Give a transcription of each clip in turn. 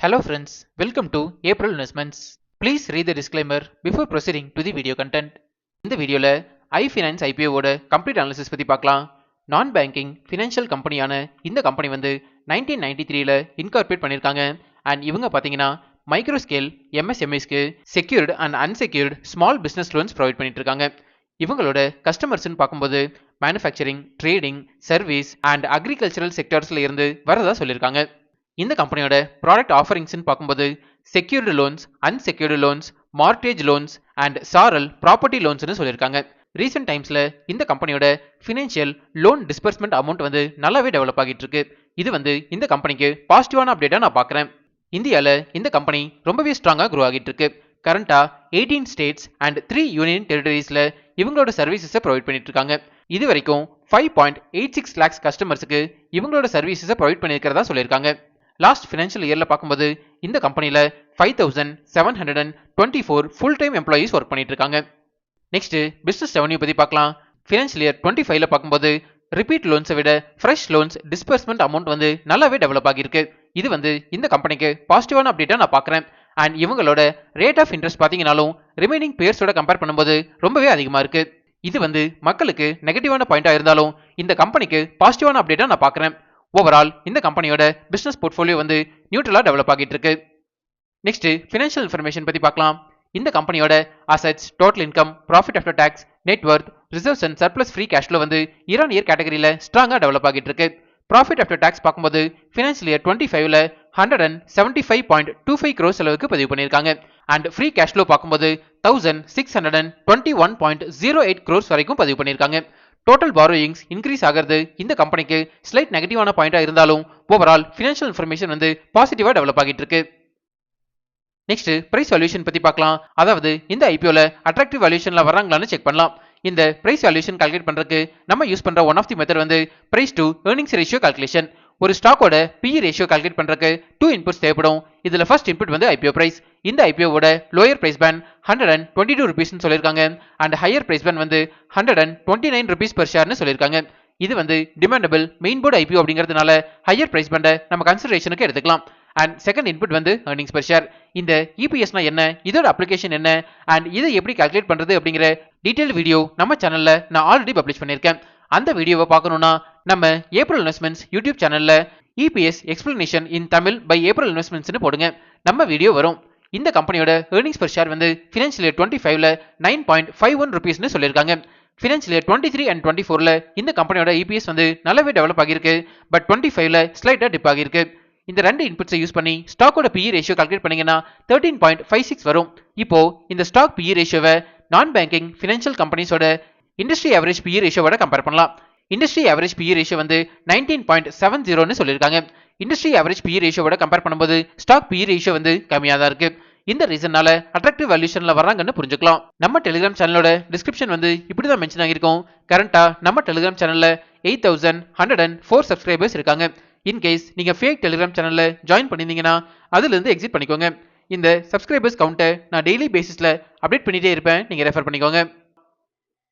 Hello friends, welcome to April Investments. Please read the disclaimer before proceeding to the video content. இந்த வீடியோல iFinance IPO ஓட complete analysis பத்தி பார்க்கலாம். நான் banking financial கம்பெனியான இந்த company வந்து 1993ல இன்கார்பரேட் பண்ணிருக்காங்க. அண்ட் இவங்க பாத்தீங்கன்னா மைக்ரோ ஸ்கேல் MSMEஸ்க்கு secured and unsecured small business loans provide பண்ணிட்டு இருக்காங்க. இவங்களோட கஸ்டமர்ஸ்னு பார்க்கும்போது manufacturing, trading, service and agricultural செக்டர்ஸ்ல இருந்து வரதா சொல்லியிருக்காங்க. இந்த கம்பெனியோட ப்ராடக்ட் ஆஃபரிங்ஸ்னு பார்க்கும்போது secured loans, unsecured loans, mortgage loans and சாரல் ப்ராப்பர்ட்டி லோன்ஸ்னு சொல்லியிருக்காங்க. ரீசெண்ட் டைம்ஸ்ல இந்த கம்பெனியோட ஃபினான்ஷியல் லோன் டிஸ்பர்ஸ்மெண்ட் அமௌண்ட் வந்து நல்லாவே டெவலப் ஆகிட்டு இருக்கு. இது வந்து இந்த கம்பெனிக்கு பாசிட்டிவான அப்டேட்டா நான் பார்க்குறேன். இந்தியாவில் இந்த கம்பெனி ரொம்பவே ஸ்ட்ராங்காக க்ரோ ஆகிட்டு இருக்கு. கரண்டா 18 ஸ்டேட்ஸ் அண்ட் 3 யூனியன் டெரிட்டரிஸ்ல இவங்களோட சர்வீசஸை ப்ரொவைட் பண்ணிட்டு இருக்காங்க. இது வரைக்கும் 5.86 lakhs கஸ்டமர்ஸுக்கு இவங்களோட சர்வீசஸை ப்ரொவைட் பண்ணியிருக்கிறதா சொல்லியிருக்காங்க. லாஸ்ட் ஃபினான்ஷியல் இயர்ல பார்க்கும்போது இந்த கம்பெனில 5724 ஃபுல் டைம் எம்ப்ளாயீஸ் ஒர்க் பண்ணிட்டு இருக்காங்க. நெக்ஸ்ட் பிசினஸ் ரெவன்யூ பத்தி பார்க்கலாம். ஃபினான்ஷியல் இயர் 25ல பார்க்கும்போது ரிப்பீட் லோன்ஸை விட ஃப்ரெஷ் லோன்ஸ் டிஸ்பர்ஸ்மெண்ட் அமௌண்ட் வந்து நல்லாவே டெவலப் ஆகியிருக்கு. இது வந்து இந்த கம்பெனிக்கு பாசிட்டிவான அப்டேட்டா நான் பார்க்குறேன். அண்ட் இவங்களோட ரேட் ஆஃப் இன்ட்ரெஸ்ட் பார்த்தீங்கன்னாலும் ரிமைனிங் பேர்ஸோட கம்பேர் பண்ணும்போது ரொம்பவே அதிகமாக இருக்கு. இது வந்து மக்களுக்கு நெகட்டிவான பாயிண்டா இருந்தாலும் இந்த கம்பெனிக்கு பாசிட்டிவான அப்டேட்டா நான் பார்க்குறேன். ஓவரால் இந்த கம்பெனியோட பிசினஸ் போர்ட்ஃபோலியோ வந்து நியூட்ரலா டெவலப் ஆகிட்டு இருக்கு. நெக்ஸ்ட் ஃபினான்ஷியல் இன்ஃபர்மேஷன் பத்தி பார்க்கலாம். இந்த கம்பெனியோட assets, total income, profit after tax, net worth, reserves and surplus free cash flow வந்து இயர் ஆன் இயர் கேட்டகரியில ஸ்ட்ராங்கா டெவலப் ஆகிட்டு இருக்கு. ப்ராஃபிட் ஆஃப்டர் டாக்ஸ் பார்க்கும்போது ஃபினான்ஷியல் இயர் 25ல 175.25 crores அளவுக்கு பதிவு பண்ணியிருக்காங்க. அண்ட் ஃப்ரீ கேஷ் ஃப்ளோ பார்க்கும்போது 1621.08 crores வரைக்கும் பதிவு பண்ணியிருக்காங்க. டோட்டல் பாரோயிங்ஸ் இன்க்ரீஸ் ஆகிறது இந்த கம்பெனிக்கு ஸ்லைட் நெகட்டிவான பாயிண்டா இருந்தாலும் ஓவரால் ஃபினான்ஷியல் இன்ஃபர்மேஷன் வந்து பாசிட்டிவா டெவலப் ஆகிட்டு இருக்கு. நெக்ஸ்ட் பிரைஸ் வேல்யூஷன் பத்தி பார்க்கலாம். அதாவது இந்த ஐபிஓல அட்ராக்டிவ் வேல்யூஷன்ல வர்றாங்களான்னு செக் பண்ணலாம். இந்த பிரைஸ் வேல்யூஷன் கால்குலேட் பண்றதுக்கு நம்ம யூஸ் பண்ற ஒன் ஆஃப் தி மெத்தட் வந்து price to earnings ratio calculation. ஒரு ஸ்டாக்கோட PE ரேஷியோ கால்குலேட் பண்றதுக்கு 2 இன்புட்ஸ் தேவைப்படும். இதுல ஃபர்ஸ்ட் இன்புட் வந்து ஐபிஓ பிரைஸ். இந்த ஐபிஓவோட லோயர் பிரைஸ் பேண்ட் 122 rupeesனு சொல்லியிருக்காங்க. அண்ட் ஹையர் பிரைஸ் பேண்ட் வந்து 129 rupees per shareனு சொல்லியிருக்காங்க. இது வந்து டிமாண்டபிள் மெயின் போர்டு ஐபிஓ அப்படிங்கிறதுனால ஹையர் பிரைஸ் பேண்டை நம்ம கன்சிடரேஷனுக்கு எடுத்துக்கலாம். அண்ட் செகண்ட் இன்புட் வந்து earnings per share. இந்த EPSனா என்ன, இதோட அப்ளிகேஷன் என்ன, அண்ட் இதை எப்படி கால்குலேட் பண்றது அப்படிங்கிற டீடைல் வீடியோ நம்ம சேனல்ல நான் ஆல்ரெடி பப்ளிஷ் பண்ணியிருக்கேன். அந்த வீடியோவை பார்க்கணும்னா நம்ம ஏப்ரல் இன்வெஸ்ட்மெண்ட்ஸ் யூடியூப் சேனல்ல EPS explanation in Tamil by April இன்வெஸ்ட்மெண்ட்ஸ்னு போடுங்க, நம்ம வீடியோ வரும். இந்த கம்பெனியோட earnings per share வந்து ஃபினான்ஷியல் இயர் 25ல 9.51 rupeesனு சொல்லியிருக்காங்க. ஃபினான்ஷியல் இயர் 23 அண்ட் 24ல இந்த கம்பெனியோட EPS வந்து நல்லாவே டெவலப் ஆகியிருக்கு. பட் 25ல ஸ்லைட்டா டிப் ஆகியிருக்கு. இந்த ரெண்டு இன்புட்ஸை யூஸ் பண்ணி ஸ்டாக்கோட PE ரேஷியோ கால்குலேட் பண்ணீங்கன்னா 13.56 வரும். இப்போ இந்த ஸ்டாக் PE ரேஷியோவை நான் பேங்கிங் ஃபினான்ஷியல் கம்பெனிஸோட இண்டஸ்ட்ரி ஆவரேஜ் PE ரேஷியோவோட கம்பேர் பண்ணலாம். இண்டஸ்ட்ரி ஆவரேஜ் PE ரேஷியோ வந்து 19.70னு சொல்லியிருக்காங்க. இண்டஸ்ட்ரி ஆவரேஜ் PE ரேஷியோவோட கம்பேர் பண்ணும்போது ஸ்டாக் PE ரேஷியோ வந்து கம்மியாக தான் இருக்கு. இந்த ரீசனால அட்ராக்டிவ் வேல்யூஷன்ல வர்றாங்கன்னு புரிஞ்சுக்கலாம். நம்ம டெலிகிராம் சேனலோட டிஸ்கிரிப்ஷன் வந்து இப்படிதான் மென்ஷன் ஆகிருக்கும். கரண்டா நம்ம டெலிகிராம் சேனல்ல 8104 சப்ஸ்கிரைபர்ஸ் இருக்காங்க. இன்கேஸ் நீங்க ஃபேக் டெலிகிராம் சேனல்ல ஜாயின் பண்ணிருந்தீங்கன்னா அதுல இருந்து எக்ஸிட் பண்ணிக்கோங்க. இந்த சப்ஸ்கிரைபர்ஸ் கவுண்டை நான் டெய்லி பேசிஸ்ல அப்டேட் பண்ணிட்டே இருப்பேன், நீங்க ரெஃபர் பண்ணிக்கோங்க.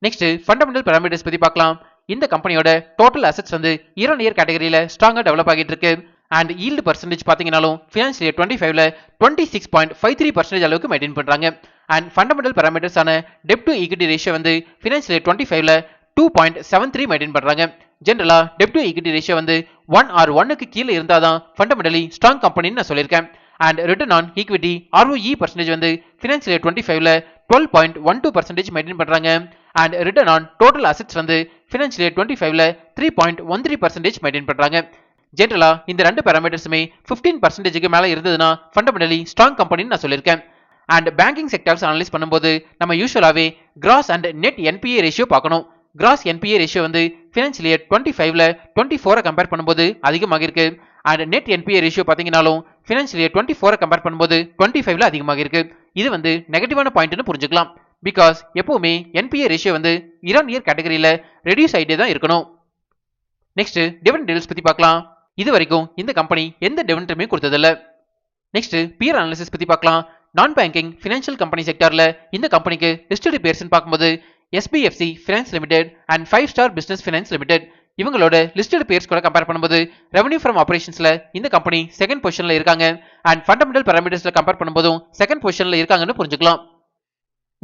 நெக்ஸ்ட் ஃபண்டமெண்டல் பாராமீட்டர்ஸ் பத்தி பார்க்கலாம். இந்த கம்பெனியோட டோட்டல் அசெட்ஸ் வந்து இயர் ஆன் இயர் கேட்டகரியில ஸ்ட்ராங்கா டெவலப் ஆகிட்டு இருக்கு. அண்ட் ஈல்டு பர்சன்டேஜ் பாத்தீங்கன்னாலும் ஃபினான்ஷியல் இயர் 25ல 26.53% அளவுக்கு மெயின்டைன் பண்றாங்க. அண்ட் ஃபண்டமெண்டல் பாராமீட்டர்ஸ் ஆன டெப்ட் டு ஈக்விட்டி ரேஷியோ வந்து ஃபினான்ஷியல் இயர் 25ல 2.73 மெயின்டைன் பண்றாங்க. ஜெனரலா டெப்ட் டு ஈக்விட்டி ரேஷியோ வந்து 1 or 1க்கு கீழே இருந்தாதான் ஃபண்டமெண்டலி ஸ்ட்ராங் கம்பெனின்னு நான் சொல்லியிருக்கேன். And return on equity ROE percentage வந்து ஃபினான்ஷியல் இயர் 25ல 12.12% மெயின்டைன் பண்றாங்க. And return on total assets வந்து ஃபினான்ஷியல் இயர் 25ல 3.13% மெயின்டைன் பண்றாங்க. ஜெனரலா இந்த ரெண்டு பாராமீட்டர்ஸுமே 15%க்கு மேல இருந்ததுன்னா ஃபண்டமெண்டலி ஸ்ட்ராங் கம்பெனின்னு நான் சொல்லியிருக்கேன். அண்ட் பேங்கிங் செக்டர்ஸ் அனலைஸ் பண்ணும்போது நம்ம யூசுவலாவே gross and net NPA ratio பார்க்கணும். கிராஸ் NPA ரேஷியோ வந்து ஃபினான்ஷியல் இயர் 25ல 24 கம்பேர் பண்ணும்போது அதிகமாக இருக்கு. அண்ட் நெட் NPA ரேஷியோ பாத்தீங்கன்னாலும் ஃபினான்ஷியல் இயர் 24 கம்பேர் பண்ணும்போது 25ல அதிகமாக இருக்கு. இது வந்து நெகட்டிவான பாயிண்ட்னு புரிஞ்சுக்கலாம். பிகாஸ் எப்பவுமே NPA ரேஷியோ வந்து இயர் ஆன் இயர் கேட்டகரியில ரெடியூஸ் ஆகிட்டே தான் இருக்கணும். நெக்ஸ்ட் டிவிடெண்ட் டீல்ஸ் பத்தி பார்க்கலாம். இது வரைக்கும் இந்த கம்பெனி எந்த டிவிடெண்டுமே கொடுத்ததில்ல. நெக்ஸ்ட் பியர் அனாலிசிஸ் பத்தி பார்க்கலாம். நான் பேங்கிங் ஃபினான்ஷியல் கம்பெனி செக்டார்ல இந்த கம்பெனிக்கு லிஸ்டட் பேர்ஸ்னு பார்க்கும்போது SBFC Finance Limited and 5 Star Business Finance Limited இவங்களோட லிஸ்டட் பேர்ஸ் கூட கம்பேர் பண்ணும்போது ரெவன்யூ ஃப்ரம் ஆபரேஷன்ஸ்ல இந்த கம்பெனி செகண்ட் பொசிஷன்ல இருக்காங்க அண்ட் ஃபண்டமெண்டல் பாராமீட்டர்ஸ்ல கம்பேர் பண்ணும்போதும் செகண்ட் பொசிஷன்ல இருக்காங்கன்னு புரிஞ்சுக்கலாம்.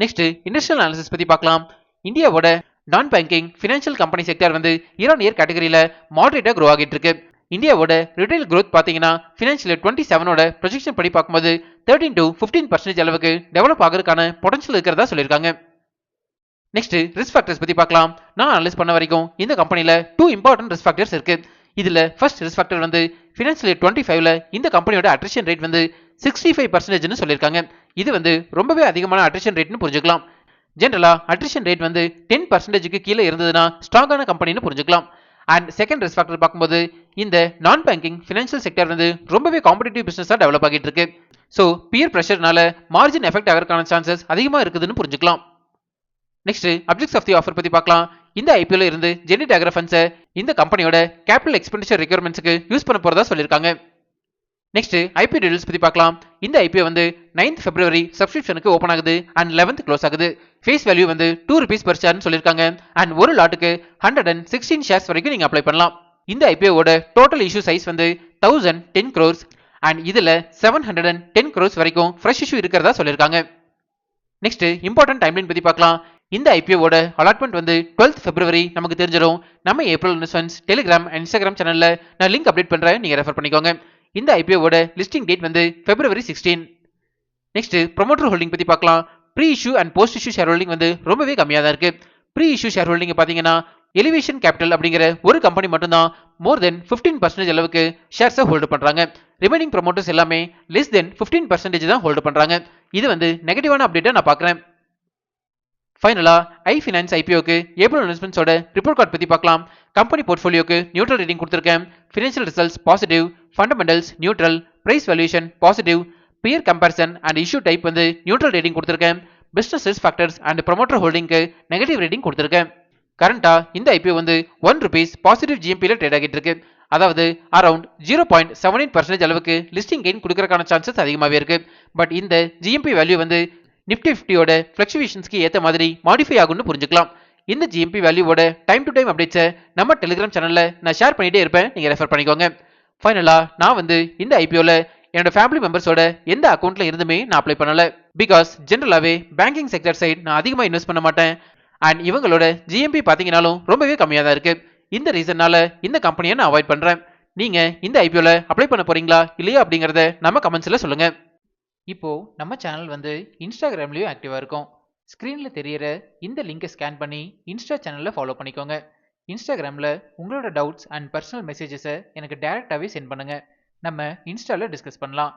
நெக்ஸ்ட் இண்டஸ்ட்ரியல் அனாலிசிஸ் பத்தி பார்க்கலாம். இந்தியாவோட நான் பேங்கிங் ஃபினான்ஷியல் கம்பெனி செக்டர் வந்து இயர் ஆன் இயர் கேட்டகரியில மாடரேட்டா க்ரோ ஆகிட்டு இருக்கு. இந்தியாவோட ரிட்டைல் growth பாத்தீங்கன்னா ஃபினான்ஷியல் 27ஓட ப்ரொஜெக்ஷன் படி பார்க்கும்போது 13 to 15% அளவுக்கு டெவலப் ஆகிறதுக்கான பொட்டன்ஷியல் இருக்கிறதா சொல்லியிருக்காங்க. நெக்ஸ்ட் ரிஸ்க் ஃபேக்டர்ஸ் பத்தி பார்க்கலாம். நான் அனலைஸ் பண்ண வரைக்கும் இந்த கம்பெனில 2 இம்பார்ட்டன்ட் ரிஸ்க் ஃபேக்டர்ஸ் இருக்கு. இதுல ஃபர்ஸ்ட் ரிஸ்க் ஃபேக்டர் வந்து ஃபினான்ஷியல் 25ல இந்த கம்பெனியோட அட்ரிஷன் ரேட் வந்து 65% சொல்லியிருக்காங்க. இது வந்து ரொம்பவே அதிகமான அட்ரிஷன் ரேட்னு புரிஞ்சுக்கலாம். ஜெனரலா அட்ரிஷன் ரேட் வந்து 10%க்கு கீழே இருந்ததுன்னா ஸ்ட்ராங்கான கம்பெனின்னு புரிஞ்சுக்கலாம். அண்ட் செகண்ட் ரிஸ்க் ஃபேக்டர் பார்க்கும்போது இந்த நான் பேங்கிங் ஃபினான்ஷியல் செக்டர் வந்து ரொம்பவே காம்படிட்டிவ் பிசினஸா டெவலப் ஆகிட்டு இருக்கு. ஸோ பியர் ப்ரெஷர்னால மார்ஜின் எஃபெக்ட் ஆகிறதுக்கான சான்சஸ் அதிகமா இருக்குதுன்னு புரிஞ்சுக்கலாம். Next objects of the offer பத்தி பார்க்கலாம். இந்த ஐபிஎல்ல இருந்து ஜெனரேட் ஆகிற ஃபண்ட்ஸை இந்த கம்பெனியோட கேபிட்டல் எக்ஸ்பெண்டிச்சர் ரெக்யர்மெண்ட்ஸ்க்கு யூஸ் பண்ண போறதா சொல்லியிருக்காங்க. நெக்ஸ்ட் ஐபிஓ டீடைல்ஸ் பத்தி பார்க்கலாம். இந்த ஐபிஓ வந்து 9th February சப்ஸ்கிரிப்ஷனுக்கு ஓபன் ஆகுது அண்ட் 11th க்ளோஸ் ஆகுது. ஃபேஸ் வேல்யூ வந்து ₹2 per share சொல்லியிருக்காங்க அண்ட் ஒரு லாட்டுக்கு 116 ஷேர்ஸ் வரைக்கும் நீங்க அப்ளை பண்ணலாம். இந்த ஐபிஓட டோட்டல் இஷ்யூ சைஸ் வந்து 1010 crores அண்ட் இதுல 710 crores வரைக்கும் ஃப்ரெஷ் இஷ்யூ இருக்கிறதா சொல்லியிருக்காங்க. நெக்ஸ்ட் இம்பார்ட்டன்ட் டைம்லைன் பத்தி பார்க்கலாம். இந்த ஐபிஓட அலாட்மெண்ட் வந்து 12th February நமக்கு தெரிஞ்சிடும். நம்ம April investments Telegram and Instagram சேனல்ல நான் லிங்க் அப்டேட் பண்றேன், நீங்க ரெஃபர் பண்ணிக்கோங்க. இந்த ஐபிஓட லிஸ்டிங் டேட் வந்து February 16. நெக்ஸ்ட் ப்ரொமோட்டர் ஹோல்டிங் பத்தி பார்க்கலாம். Pre issue and post issue share holding வந்து ரொம்பவே கம்மியா தான் இருக்கு. ப்ரீ இஷ்யூ ஷேர் ஹோல்டிங் பாத்தீங்கன்னா எலிவேஷன் கேபிட்டல் அப்படிங்கிற ஒரு கம்பெனி மட்டும்தான் மோர் தென் 15% அளவுக்கு ஷேர்ஸை ஹோல்டு பண்றாங்க. ரிமைனிங் ப்ரொமோட்டர்ஸ் எல்லாமே லெஸ் தென் 15% தான் ஹோல்டு பண்றாங்க. இது வந்து நெகட்டிவான அப்டேட்டா நான் பார்க்குறேன். ஃபைனலா ஐ ஃபினான்ஸ் ஐபிஓக்கு ஏப்ரல் இன்வெஸ்ட்மெண்ட்ஸோட ரிப்போர்ட் கார்டு பத்தி பார்க்கலாம். கம்பெனி போர்ட்ஃபோலியோக்கு நியூட்ரல் ரேட்டிங் கொடுத்திருக்கேன். Financial results positive, fundamentals neutral, price valuation positive, peer comparison and issue type வந்து நியூட்ரல் ரேட்டிங் கொடுத்திருக்கேன். Business risk factors and promoter ஹோல்டிங்க்கு நெகட்டிவ் ரேட்டிங் கொடுத்திருக்கேன். கரண்டா இந்த ஐபிஓ வந்து ₹1 பாசிட்டிவ் ஜிஎம்பியில் ட்ரேட் ஆகிட்டு இருக்கு. அதாவது அரௌண்ட் 0.78% அளவுக்கு லிஸ்டிங் கெயின் கொடுக்கறதுக்கான சான்சஸ் அதிகமாகவே இருக்கு. பட் இந்த ஜிஎம்பி வேல்யூ வந்து நிப்டி 50யோட ஃபிளக்சுவேஷன்ஸ்க்கு ஏற்ற மாதிரி மாடிஃபை ஆகும்னு புரிஞ்சுக்கலாம். இந்த ஜிஎம்பி வேல்யூவோட டைம் டு டைம் அப்டேட்ஸை நம்ம டெலிகிராம் சேனல்ல நான் ஷேர் பண்ணிட்டே இருப்பேன், நீங்க ரெஃபர் பண்ணிக்கோங்க. ஃபைனலா நான் வந்து இந்த ஐபிஓல என்னோட ஃபேமிலி மெம்பர்ஸோட எந்த அக்கௌண்ட்ல இருந்துமே நான் அப்ளை பண்ணல. பிகாஸ் ஜென்ரலாவே பேங்கிங் செக்டர் சைட் நான் அதிகமாக இன்வெஸ்ட் பண்ண மாட்டேன் அண்ட் இவங்களோட ஜிஎம்பி பாத்தீங்கன்னாலும் ரொம்பவே கம்மியாக தான் இருக்கு. இந்த ரீசன்னால இந்த கம்பெனியை நான் அவாய்ட் பண்றேன். நீங்க இந்த ஐபிஓல அப்ளை பண்ண போறீங்களா இல்லையா அப்படிங்கறத நம்ம கமெண்ட்ஸ்ல சொல்லுங்க. இப்போ நம்ம சேனல் வந்து இன்ஸ்டாகிராம்லயும் ஆக்டிவா இருக்கும். ஸ்க்ரீன்ல தெரியற இந்த லிங்கை ஸ்கேன் பண்ணி இன்ஸ்டா சேனல்ல ஃபாலோ பண்ணிக்கோங்க. இன்ஸ்டாகிராம்ல உங்களோட டவுட்ஸ் அண்ட் பர்சனல் மெசேஜஸை எனக்கு டைரக்டாவே சென்ட் பண்ணுங்க. நம்ம இன்ஸ்டால டிஸ்கஸ் பண்ணலாம்.